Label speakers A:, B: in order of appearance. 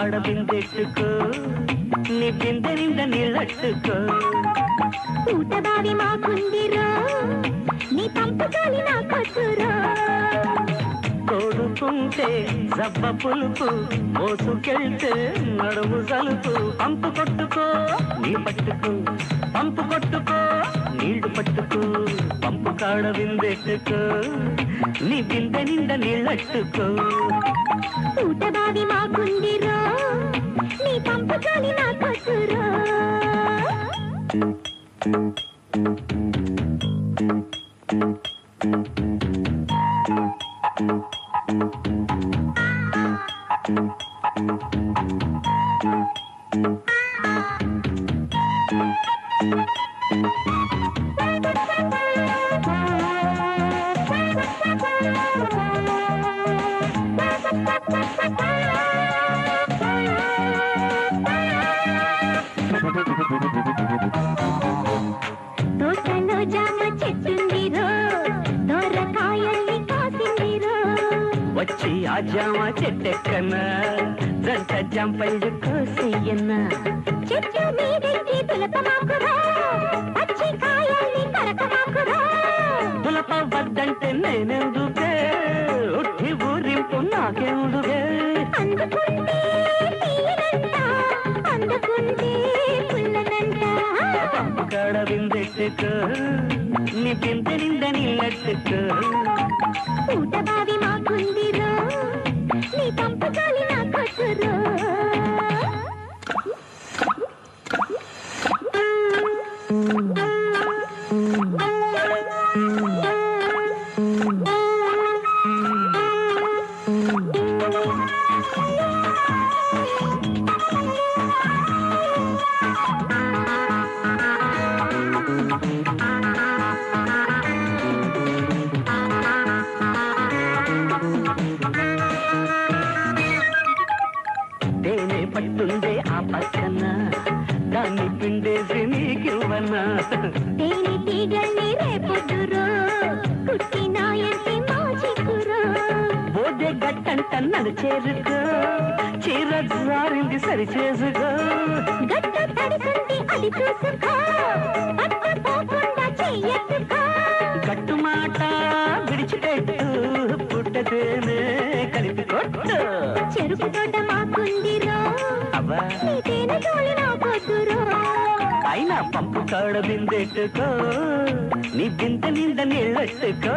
A: కాడ బిందెట్టుకో నీ బిందె నిండా నీళ్ళట్టుకో
B: ఊటబావి మాకుందిరో నీ పంపకాలి నా కట్టురో
A: తోడుకుంటే జబ్బ పులుపు మోసుకెళ్తే నడుము జలుపు పంపు కొట్టుకో నీ పట్టుకో పంపు కొట్టుకో నీళ్లు పట్టుకో పంపు కాడ బిందెట్టుకో నీ బిందె నిండా నీళ్ళట్టుకో
B: ఊటబావి మాకుందిరో నీ పంపకాలి నా కట్టురో తోటలో జామ చెట్టుందిరో దొరకాయల్ని కాసిందిరో
A: వచ్చి ఆ జామ చెట్టెక్కన్నా జంట జంపళ్ళు కోసేయన్నా
B: చెట్టు మీదెక్కి తులపమాకురా పచ్చి కాయల్ని కరకమాకురా
A: తులప వద్దంటే నేనెందుకే ఉట్టి ఊరింపు నాకెందుకే
B: అందుకుంటే తీయనంట అందుకుంటే పుల్లనంట
A: పంపు కాడ బిందెట్టుకో నీ బిందె నిండా నీళ్ళట్టుకో
B: ఊటబావి మాకుందిరో నీ పంపకాలి నా కట్టురో
A: తేనె పట్టుందే ఆ పక్కన దాన్ని పిండేసి నీకివ్వనా
B: తేనె తీగల్ని రేపొద్దురో కుట్టినాయంటే మాజికురో
A: బోదే గట్టంట నన్ను చేరుకో చీర జారింది సరి చేసుకో
B: గట్ట తడిసింది అది చూసుకో పట్టుకోకుండా చెయ్యట్టుకో
A: గట్టు మాట విడిచిపెట్టు పుట్టతేనే కలిపి కొట్టు
B: చెరుకు తోట మాకుందిరో
A: అవ్వా
B: నీ తేనె తోలు నా పొద్దురో
A: అయినా పంపు కాడ బిందెట్టుకో నీ బిందె నిండా నీళ్ళట్టుకో